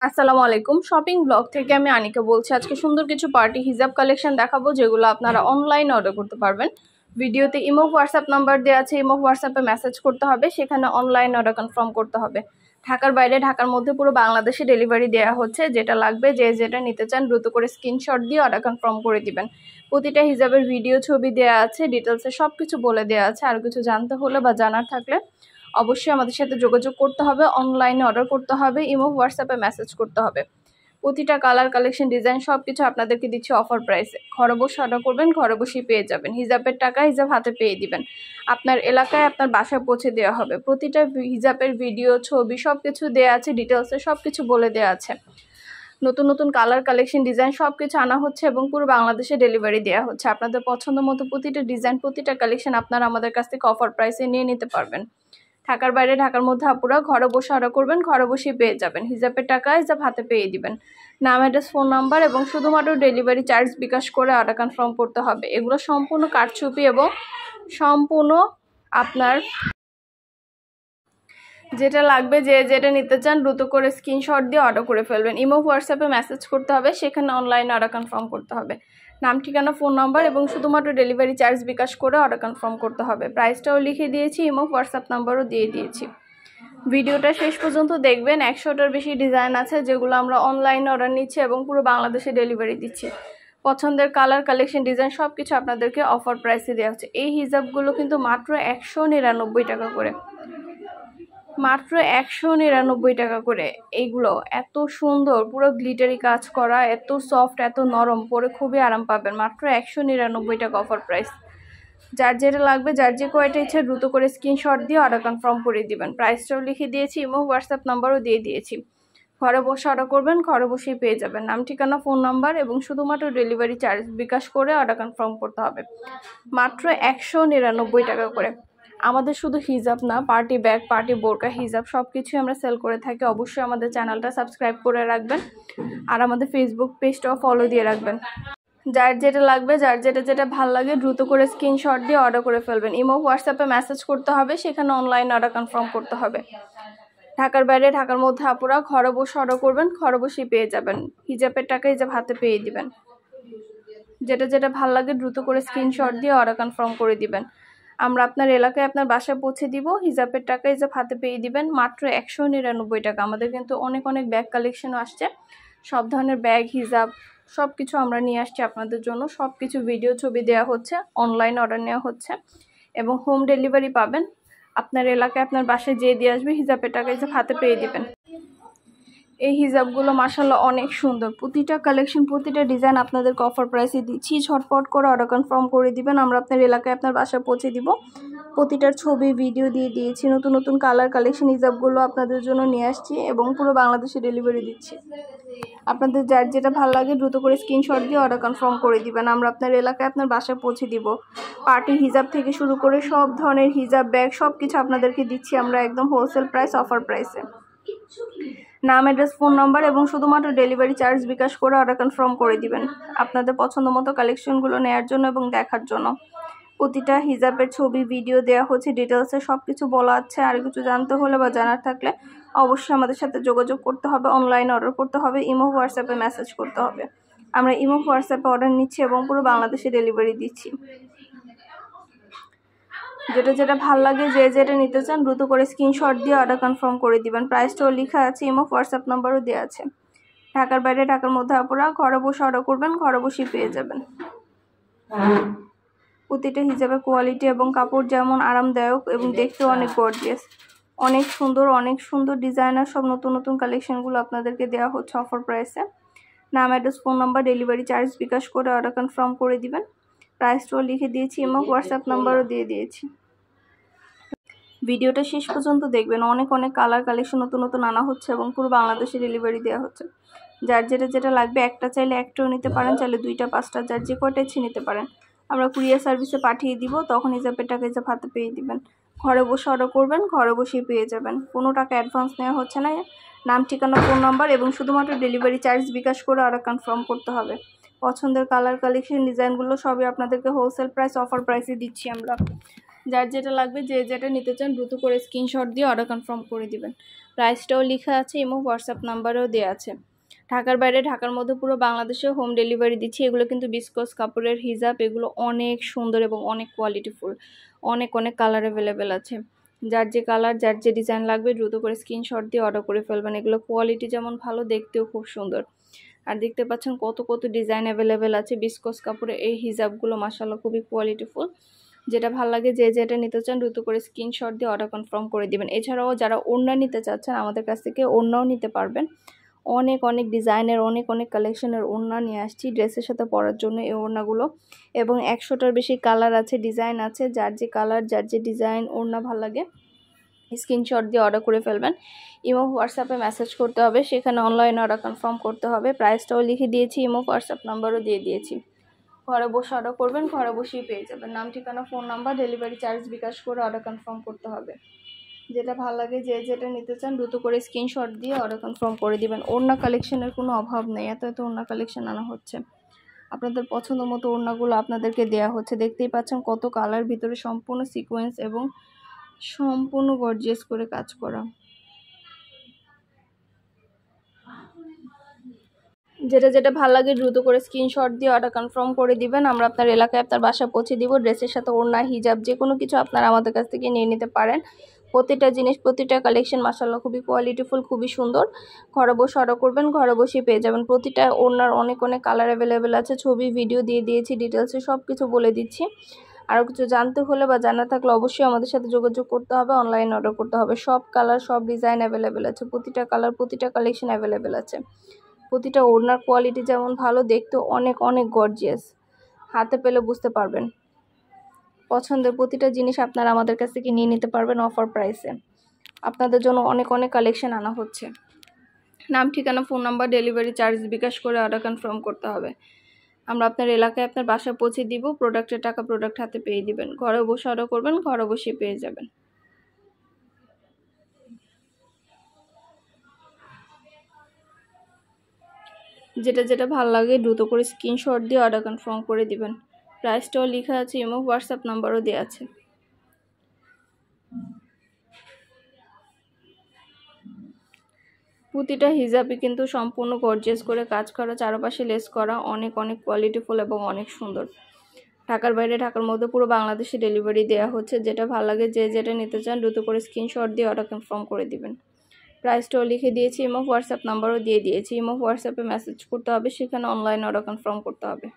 আসসালামু আলাইকুম। Shopping blog থেকে আমি আনিকা বলছি। আজকে সুন্দর কিছু পার্টি হিজাব কালেকশন দেখাবো, যেগুলো আপনারা অনলাইন অর্ডার করতে পারবেন। ভিডিওতে ইমো হোয়াটসঅ্যাপ নাম্বার দেওয়া আছে, ইমো হোয়াটসঅ্যাপে মেসেজ করতে হবে, সেখানে অনলাইন অর্ডার কনফার্ম করতে হবে। ঢাকার বাইরে, ঢাকার মধ্যে পুরো বাংলাদেশে ডেলিভারি দেওয়া হচ্ছে। যেটা লাগবে, যে যেটা নিতে চান দ্রুত করে স্ক্রিনশট দিয়ে অর্ডার কনফার্ম করে দিবেন। প্রতিটা হিজাবের ভিডিও ছবি দেওয়া আছে, ডিটেলসে সব কিছু বলে দেওয়া আছে। আর কিছু জানতে হলে বা জানার থাকলে অবশ্যই আমাদের সাথে যোগাযোগ করতে হবে, অনলাইনে অর্ডার করতে হবে, ইমো হোয়াটসঅ্যাপে মেসেজ করতে হবে। প্রতিটা কালার, কালেকশন, ডিজাইন সবকিছু আপনাদেরকে দিচ্ছি অফার প্রাইসে। ঘরে বসে অর্ডার করবেন, ঘরে বসেই পেয়ে যাবেন। হিজাবের টাকা হিজাব হাতে পেয়ে দিবেন। আপনার এলাকায় আপনার বাসায় পৌঁছে দেওয়া হবে। প্রতিটা হিজাবের ভিডিও ছবি সবকিছু দেওয়া আছে, ডিটেলসে সবকিছু বলে দেওয়া আছে। নতুন নতুন কালার, কালেকশন, ডিজাইন সবকিছু আনা হচ্ছে এবং পুরো বাংলাদেশে ডেলিভারি দেওয়া হচ্ছে। আপনাদের পছন্দ মতো প্রতিটা ডিজাইন, প্রতিটা কালেকশন আপনারা আমাদের কাছ থেকে অফার প্রাইসে নিয়ে নিতে পারবেন। ঢাকার বাইরে, ঢাকার মধ্যে আপুরা ঘরে বসে অর্ডার করবেন, ঘরে বসেই পেয়ে যাবেন। হিজাবের টাকা হিজাব হাতে পেয়ে দিবেন। নাম, অ্যাড্রেস, ফোন নাম্বার এবং শুধুমাত্র ডেলিভারি চার্জ বিকাশ করে অর্ডার কনফার্ম করতে হবে। এগুলো সম্পূর্ণ কারচুপি এবং সম্পূর্ণ আপনার যেটা লাগবে, যে যেটা নিতে চান দ্রুত করে স্ক্রিনশট দিয়ে অর্ডার করে ফেলবেন। ইমো হোয়াটসঅ্যাপে মেসেজ করতে হবে, সেখানে অনলাইনে অর্ডার কনফার্ম করতে হবে। নাম, ঠিকানা, ফোন নাম্বার এবং শুধুমাত্র ডেলিভারি চার্জ বিকাশ করে অর্ডার কনফার্ম করতে হবে। প্রাইসটাও লিখে দিয়েছি, ইমো হোয়াটসঅ্যাপ নাম্বারও দিয়ে দিয়েছি। ভিডিওটা শেষ পর্যন্ত দেখবেন। 100টার বেশি ডিজাইন আছে, যেগুলো আমরা অনলাইনে অর্ডার নিচ্ছি এবং পুরো বাংলাদেশে ডেলিভারি দিচ্ছি। পছন্দের কালার, কালেকশন, ডিজাইন সব কিছু আপনাদেরকে অফার প্রাইসে দেওয়া হচ্ছে। এই হিজাবগুলো কিন্তু মাত্র 199 টাকা করে, মাত্র 199 টাকা করে। এইগুলো এত সুন্দর, পুরো গ্লিটারি কাজ করা, এত সফট, এত নরম, পরে খুবই আরাম পাবেন। মাত্র 199 টাকা অফার প্রাইস। যার যেটা লাগবে, যার যে কয়টা ইচ্ছে দ্রুত করে স্ক্রিনশট দিয়ে অর্ডার কনফার্ম করে দিবেন। প্রাইসটাও লিখে দিয়েছি, ইমো হোয়াটসঅ্যাপ নাম্বারও দিয়ে দিয়েছি। ঘরে বসে অর্ডার করবেন, ঘরে বসেই পেয়ে যাবেন। নাম, ঠিকানা, ফোন নাম্বার এবং শুধুমাত্র ডেলিভারি চার্জ বিকাশ করে অর্ডার কনফার্ম করতে হবে। মাত্র 199 টাকা করে। আমাদের শুধু হিজাব না, পার্টি ব্যাগ, পার্টি বোরকা, হিজাব সব কিছুই আমরা সেল করে থাকি। অবশ্যই আমাদের চ্যানেলটা সাবস্ক্রাইব করে রাখবেন আর আমাদের ফেসবুক পেজটাও ফলো দিয়ে রাখবেন। যার যেটা লাগবে, যার যেটা ভালো লাগে দ্রুত করে স্ক্রিনশট দিয়ে অর্ডার করে ফেলবেন। ইমো হোয়াটসঅ্যাপে মেসেজ করতে হবে, সেখানে অনলাইন অর্ডার কনফার্ম করতে হবে। ঢাকার বাইরে, ঢাকার মধ্যে আপুরা ঘরে বসে অর্ডার করবেন, ঘরে বসেই পেয়ে যাবেন। হিজাবের টাকা হিজাব হাতে পেয়ে দিবেন। যেটা ভালো লাগে দ্রুত করে স্ক্রিনশট দিয়ে অর্ডার কনফার্ম করে দিবেন। আমরা আপনার এলাকায় আপনার বাসায় পৌঁছে দিব। হিজাবের টাকা হিজাব হাতে পেয়ে দিবেন মাত্র 199 টাকা। আমাদের কিন্তু অনেক অনেক ব্যাগ কালেকশনও আসছে। সব ধরনের ব্যাগ, হিজাব সব কিছু আমরা নিয়ে আসছি আপনাদের জন্য। সব কিছু ভিডিও ছবি দেওয়া হচ্ছে, অনলাইন অর্ডার নেওয়া হচ্ছে এবং হোম ডেলিভারি পাবেন। আপনার এলাকায় আপনার বাসায় যেয়ে দিয়ে আসবে, হিজাবের টাকা হিজাব হাতে পেয়ে দিবেন। এই হিজাবগুলো মাশাআল্লাহ অনেক সুন্দর। প্রতিটা কালেকশন, প্রতিটা ডিজাইন আপনাদেরকে অফার প্রাইসে দিচ্ছি। ঝটপট করে অর্ডার কনফার্ম করে দিবেন, আমরা আপনার এলাকায় আপনার বাসায় পৌঁছে দিব। প্রতিটার ছবি, ভিডিও দিয়ে দিয়েছি। নতুন নতুন কালার, কালেকশন হিজাবগুলো আপনাদের জন্য নিয়ে আসছি এবং পুরো বাংলাদেশে ডেলিভারি দিচ্ছি। আপনাদের যার যেটা ভালো লাগে দ্রুত করে স্ক্রিনশট দিয়ে অর্ডার কনফার্ম করে দিবেন, আমরা আপনার এলাকায় আপনার বাসায় পৌঁছে দিব। পার্টি হিজাব থেকে শুরু করে সব ধরনের হিজাব, ব্যাগ সব কিছু আপনাদেরকে দিচ্ছি আমরা একদম হোলসেল প্রাইস, অফার প্রাইসে। নাম, অ্যাড্রেস, ফোন নাম্বার এবং শুধুমাত্র ডেলিভারি চার্জ বিকাশ করে অর্ডার কনফার্ম করে দিবেন আপনাদের পছন্দ মতো কালেকশনগুলো নেওয়ার জন্য এবং দেখার জন্য। প্রতিটা হিজাবের ছবি, ভিডিও দেওয়া হচ্ছে, ডিটেলসে সব কিছু বলা আছে। আর কিছু জানতে হলে বা জানার থাকলে অবশ্যই আমাদের সাথে যোগাযোগ করতে হবে, অনলাইন অর্ডার করতে হবে, ইমো হোয়াটসঅ্যাপে মেসেজ করতে হবে। আমরা ইমো হোয়াটসঅ্যাপে অর্ডার নিচ্ছি এবং পুরো বাংলাদেশে ডেলিভারি দিচ্ছি। যেটা ভালো লাগে, যে যেটা নিতে চান দ্রুত করে স্ক্রিনশট দিয়ে অর্ডার কনফার্ম করে দিবেন। প্রাইসটাও লেখা আছে, ইমো হোয়াটসঅ্যাপ নাম্বারও দেওয়া আছে। ঢাকার বাইরে, ঢাকার মধ্যে আপনারা ঘরে বসে অর্ডার করবেন, ঘরে বসেই পেয়ে যাবেন। প্রতিটা হিজাবের কোয়ালিটি এবং কাপড় যেমন আরামদায়ক এবং দেখতেও অনেক গর্জিয়াস, অনেক সুন্দর, অনেক সুন্দর ডিজাইনার সব নতুন নতুন কালেকশনগুলো আপনাদেরকে দেওয়া হচ্ছে অফার প্রাইসে। নাম, address, phone number, delivery charge bKash করে অর্ডার কনফার্ম করে দিবেন। প্রাইসটাও লিখে দিয়েছি, ইমো হোয়াটসঅ্যাপ নাম্বারও দিয়ে দিয়েছি। ভিডিওটা শেষ পর্যন্ত দেখবেন। অনেক অনেক কালার, কালেকশন নতুন নতুন আনা হচ্ছে এবং পুরো বাংলাদেশে ডেলিভারি দেওয়া হচ্ছে। যার যেটা লাগবে, একটা চাইলে একটাও নিতে পারেন, চাইলে 2টা 5টা, যার যে কয়টা ইচ্ছে নিতে পারেন। আমরা কুরিয়ার সার্ভিসে পাঠিয়ে দিব, তখন হিজাবের টাকা হিজাব হাতে পেয়ে দিবেন। ঘরে বসে অর্ডার করবেন, ঘরে বসেই পেয়ে যাবেন। কোনো টাকা অ্যাডভান্স নেওয়া হচ্ছে না। নাম, ঠিকানা, ফোন নাম্বার এবং শুধুমাত্র ডেলিভারি চার্জ বিকাশ করে অর্ডার কনফার্ম করতে হবে। পছন্দের কালার, কালেকশন, ডিজাইনগুলো সবই আপনাদেরকে হোলসেল প্রাইস, অফার প্রাইসে দিচ্ছি আমরা। যার যেটা লাগবে, যে যেটা নিতে চান দ্রুত করে স্ক্রিনশট দিয়ে অর্ডার কনফার্ম করে দিবেন। প্রাইসটাও লেখা আছে, ইমো হোয়াটসঅ্যাপ নাম্বারও দেওয়া আছে। ঢাকার বাইরে, ঢাকার মধ্যে পুরো বাংলাদেশে হোম ডেলিভারি দিচ্ছি। এগুলো কিন্তু বিসকস কাপড়ের হিজাব, এগুলো অনেক সুন্দর এবং অনেক কোয়ালিটিফুল, অনেক অনেক কালার অ্যাভেলেবেল আছে। যার যে কালার, যার যে ডিজাইন লাগবে দ্রুত করে স্ক্রিনশট দিয়ে অর্ডার করে ফেলবেন। এগুলো কোয়ালিটি যেমন ভালো, দেখতেও খুব সুন্দর। আর দেখতে পাচ্ছেন কত কত ডিজাইন অ্যাভেলেবেল আছে বিসকস কাপড়ে। এই হিজাবগুলো মাশাআল্লাহ খুবই কোয়ালিটিফুল। যেটা ভালো লাগে, যে যেটা নিতে চান দ্রুত করে স্ক্রিনশট দিয়ে অর্ডার কনফার্ম করে দিবেন। এছাড়াও যারা ওড়না নিতে চাচ্ছেন আমাদের কাছ থেকে ওড়নাও নিতে পারবেন। অনেক অনেক ডিজাইনের, অনেক অনেক কালেকশনের ওড়না নিয়ে আসছি ড্রেসের সাথে পরার জন্য এই ওড়নাগুলো। এবং 100টার বেশি কালার আছে, ডিজাইন আছে। যার যে কালার, যার যে ডিজাইন ওড়না ভালো লাগে স্ক্রিনশট দিয়ে অর্ডার করে ফেলবেন। ইমো হোয়াটসঅ্যাপে মেসেজ করতে হবে, সেখানে অনলাইন অর্ডার কনফার্ম করতে হবে। প্রাইসটাও লিখে দিয়েছি, ইমো হোয়াটসঅ্যাপ নাম্বারও দিয়ে দিয়েছি। ঘরে বসে অর্ডার করবেন, ঘরে বসেই পেয়ে যাবেন। নাম, ঠিকানা, phone number, delivery charge bKash করে অর্ডার কনফার্ম করতে হবে। যেটা ভালো লাগে, যে যেটা নিতে চান দ্রুত করে স্ক্রিনশট দিয়ে অর্ডার কনফার্ম করে দিবেন। ওড়না কালেকশনের কোনো অভাব নেই, এত এত ওড়না কালেকশন আনা হচ্ছে। আপনাদের পছন্দ মতো ওড়নাগুলো আপনাদেরকে দেয়া হচ্ছে। দেখতেই পাচ্ছেন কত কালার, ভিতরে সম্পূর্ণ সিকোয়েন্স এবং সম্পূর্ণ গর্জিয়াস করে কাজ করা। যেটা যেটা ভালো লাগে দ্রুত করে স্ক্রিনশট দিয়ে অর্ডার কনফার্ম করে দিবেন। আমরা আপনার এলাকায় আপনার বাসায় পৌঁছে দিব। ড্রেসের সাথে ওড়না, হিজাব যে কোনো কিছু আপনারা আমাদের কাছ থেকে নিয়ে নিতে পারেন। প্রতিটা জিনিস, প্রতিটা কালেকশন মাশাআল্লাহ খুবই কোয়ালিটিফুল, খুবই সুন্দর। ঘরে বসে অর্ডার করবেন, ঘরে বসেই পেয়ে যাবেন। প্রতিটা ওড়নার অনেক অনেক কালার অ্যাভেলেবেল আছে। ছবি, ভিডিও দিয়ে দিয়েছি, ডিটেলসে সব কিছু বলে দিচ্ছি। আরও কিছু জানতে হলে বা জানা থাকলে অবশ্যই আমাদের সাথে যোগাযোগ করতে হবে, অনলাইন অর্ডার করতে হবে। সব কালার, সব ডিজাইন অ্যাভেলেবেল আছে। প্রতিটা কালার, প্রতিটা কালেকশন অ্যাভেলেবেল আছে। প্রতিটা ওড়নার কোয়ালিটি যেমন ভালো, দেখতে অনেক অনেক গর্জিয়াস। হাতে পেলে বুঝতে পারবেন। পছন্দের প্রতিটা জিনিস আপনারা আমাদের কাছ থেকে নিয়ে নিতে পারবেন অফার প্রাইসে। আপনাদের জন্য অনেক অনেক কালেকশন আনা হচ্ছে। নাম, ঠিকানা, phone number, delivery charge bKash করে অর্ডার কনফার্ম করতে হবে। আমরা আপনার এলাকায় আপনার বাসায় পৌঁছে দিব। প্রোডাক্টের টাকা প্রোডাক্ট হাতে পেয়ে দিবেন। ঘরে বসে অর্ডার করবেন, ঘরে বসে পেয়ে যাবেন। যেটা যেটা ভালো লাগে দ্রুত করে স্ক্রিনশট দিয়ে অর্ডার কনফার্ম করে দিবেন। প্রাইসটাও লেখা আছে, ইমো হোয়াটসঅ্যাপ নাম্বারও দেওয়া আছে। প্রতিটা হিজাবই কিন্তু সম্পূর্ণ গর্জিয়াস করে কাজ করা, চারপাশে লেস করা, অনেক অনেক কোয়ালিটিফুল এবং অনেক সুন্দর। ঢাকার বাইরে, ঢাকার মধ্যে পুরো বাংলাদেশে ডেলিভারি দেওয়া হচ্ছে। যেটা ভালো লাগে, যে যেটা নিতে চান দ্রুত করে স্ক্রিনশট দিয়ে অর্ডার কনফার্ম করে দিবেন। প্রাইসটাও লিখে দিয়েছি, ইমো হোয়াটসঅ্যাপ নাম্বারও দিয়ে দিয়েছি। ইমো হোয়াটসঅ্যাপে মেসেজ করতে হবে, সেখানে অনলাইন অর্ডার কনফার্ম করতে হবে।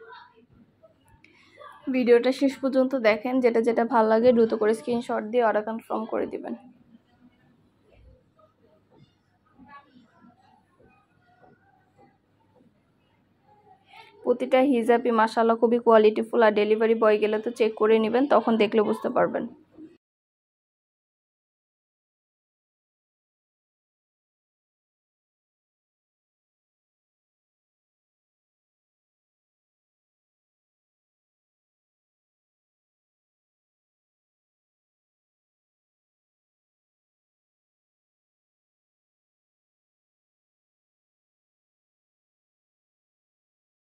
ভিডিওটা শেষ পর্যন্ত দেখেন। যেটা যেটা ভালো লাগে দ্রুত করে স্ক্রিনশট দিয়ে অর্ডার কনফার্ম করে দিবেন। প্রতিটা হিজাবই মাশাআল্লাহ খুবই কোয়ালিটিফুল। আর ডেলিভারি বয় গেলে তো চেক করে নেবেন, তখন দেখলে বুঝতে পারবেন।